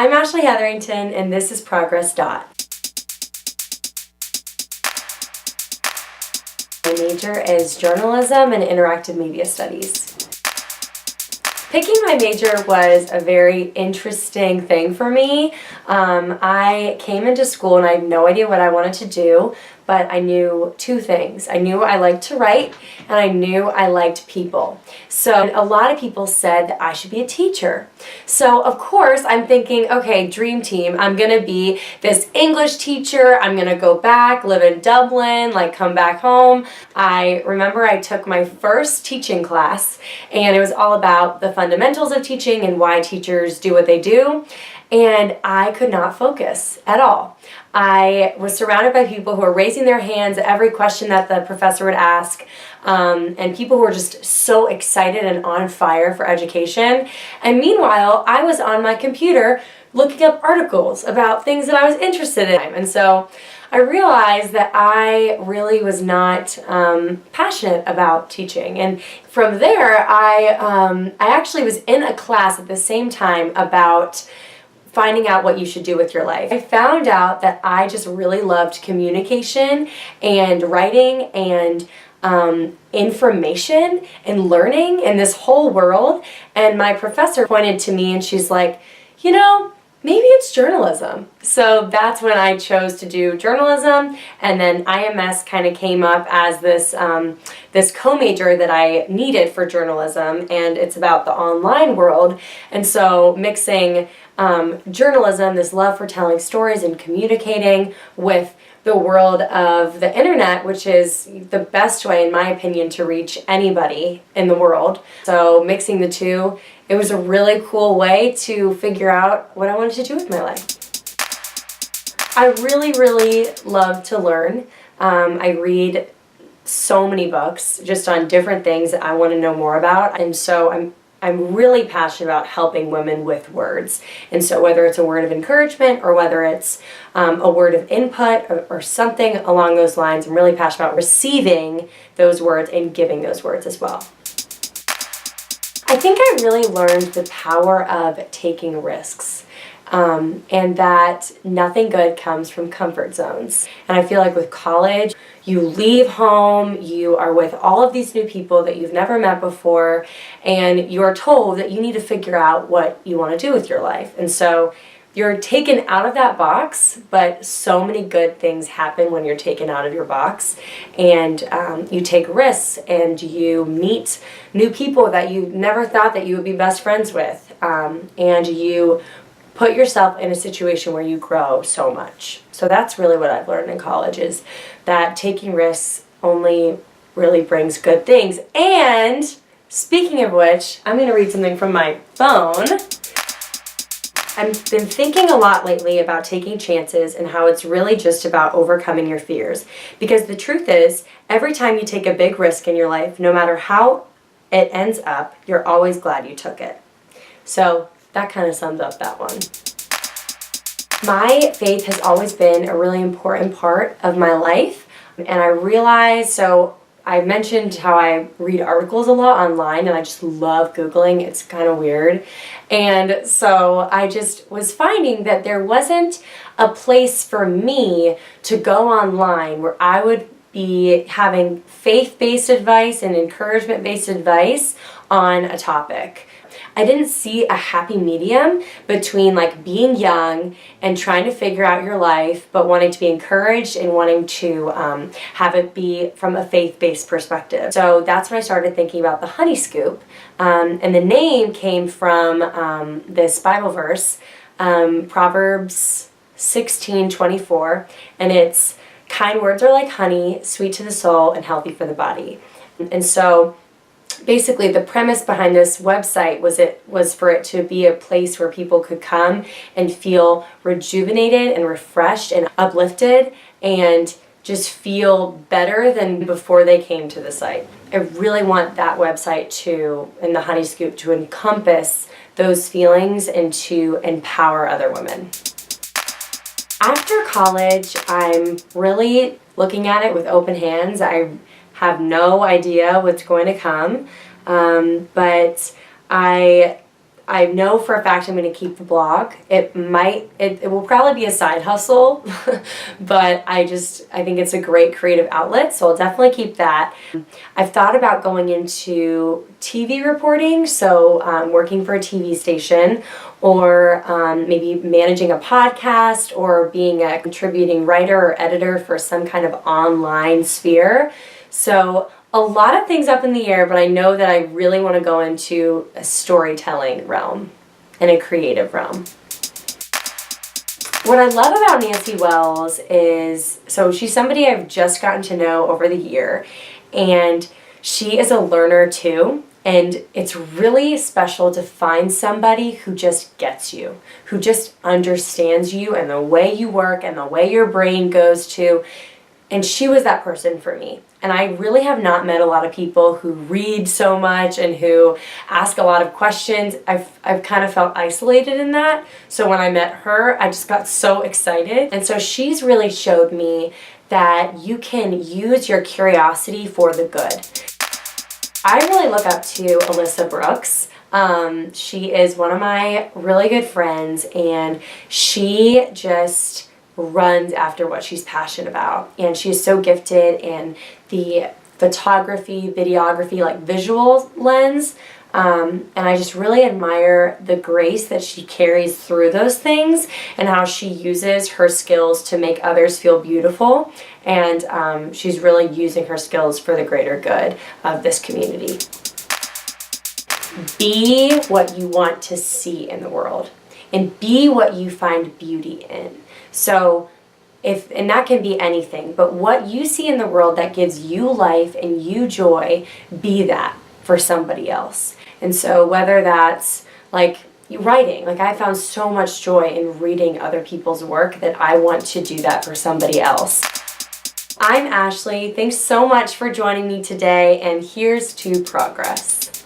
I'm Ashley Hetherington, and this is Progress Dot. My major is journalism and interactive media studies. Picking my major was a very interesting thing for me. I came into school and I had no idea what I wanted to do, but I knew two things. I knew I liked to write and I knew I liked people. So a lot of people said that I should be a teacher. So of course I'm thinking, okay, dream team, I'm gonna be this English teacher. I'm gonna go back, live in Dublin, come back home. I remember I took my first teaching class and it was all about the fundamentals of teaching and why teachers do what they do. And I could not focus at all. I was surrounded by people who were raising their hands at every question that the professor would ask, and people who were just so excited and on fire for education. And meanwhile, I was on my computer looking up articles about things that I was interested in. And so I realized that I really was not passionate about teaching. And from there, I actually was in a class at the same time about finding out what you should do with your life. I found out that I just really loved communication and writing and information and learning in this whole world. And my professor pointed to me and she's like, you know, maybe it's journalism. So that's when I chose to do journalism, and then IMS kind of came up as this this co-major that I needed for journalism, and it's about the online world. And so mixing journalism, this love for telling stories and communicating, with the world of the internet, which is the best way, in my opinion, to reach anybody in the world. So mixing the two, it was a really cool way to figure out what I wanted to do with my life. I really, really love to learn. I read so many books just on different things that I want to know more about, and so I'm really passionate about helping women with words. And so whether it's a word of encouragement or whether it's a word of input or something along those lines, I'm really passionate about receiving those words and giving those words as well. I think I really learned the power of taking risks. And that nothing good comes from comfort zones. And I feel like with college, you leave home, you are with all of these new people that you've never met before, and you're told that you need to figure out what you want to do with your life. And so you're taken out of that box, but so many good things happen when you're taken out of your box, and you take risks and you meet new people that you never thought that you would be best friends with, and you put yourself in a situation where you grow so much. So that's really what I've learned in college, is that taking risks only really brings good things. And speaking of which, I'm going to read something from my phone. I've been thinking a lot lately about taking chances and how it's really just about overcoming your fears. Because the truth is, every time you take a big risk in your life, no matter how it ends up, you're always glad you took it. So that kind of sums up that one. My faith has always been a really important part of my life, and I realized, so I mentioned how I read articles a lot online and I just love Googling. It's kind of weird. And so I just was finding that there wasn't a place for me to go online where I would be having faith-based advice and encouragement-based advice on a topic. I didn't see a happy medium between being young and trying to figure out your life, but wanting to be encouraged and wanting to have it be from a faith-based perspective. So that's when I started thinking about the Honey Scoop. And the name came from this Bible verse, Proverbs 16:24, and it's, "Kind words are like honey, sweet to the soul and healthy for the body." And so basically the premise behind this website was for it to be a place where people could come and feel rejuvenated and refreshed and uplifted and just feel better than before they came to the site. I really want that website and the Honey Scoop to encompass those feelings and to empower other women. After college, I'm really looking at it with open hands. I have no idea what's going to come, but I I know for a fact I'm going to keep the blog. It will probably be a side hustle, but I think it's a great creative outlet, so I'll definitely keep that. I've thought about going into TV reporting, so working for a TV station, or maybe managing a podcast, or being a contributing writer or editor for some kind of online sphere. So a lot of things up in the air, but I know that I really want to go into a storytelling realm and a creative realm. What I love about Nancy Wells is, so she's somebody I've just gotten to know over the year, and she is a learner too, and it's really special to find somebody who just gets you, who just understands you and the way you work and the way your brain goes to. And she was that person for me. And I really have not met a lot of people who read so much and who ask a lot of questions. I've kind of felt isolated in that. So when I met her, I just got so excited. And so she's really showed me that you can use your curiosity for the good. I really look up to Alyssa Brooks. She is one of my really good friends, and she just runs after what she's passionate about, and she's so gifted in the photography, videography, like visual lens, and I just really admire the grace that she carries through those things and how she uses her skills to make others feel beautiful, and she's really using her skills for the greater good of this community. Be what you want to see in the world, and be what you find beauty in. So and that can be anything, but what you see in the world that gives you life and you joy, be that for somebody else. And so whether that's like writing, like I found so much joy in reading other people's work that I want to do that for somebody else. I'm Ashley. Thanks so much for joining me today, and here's to progress.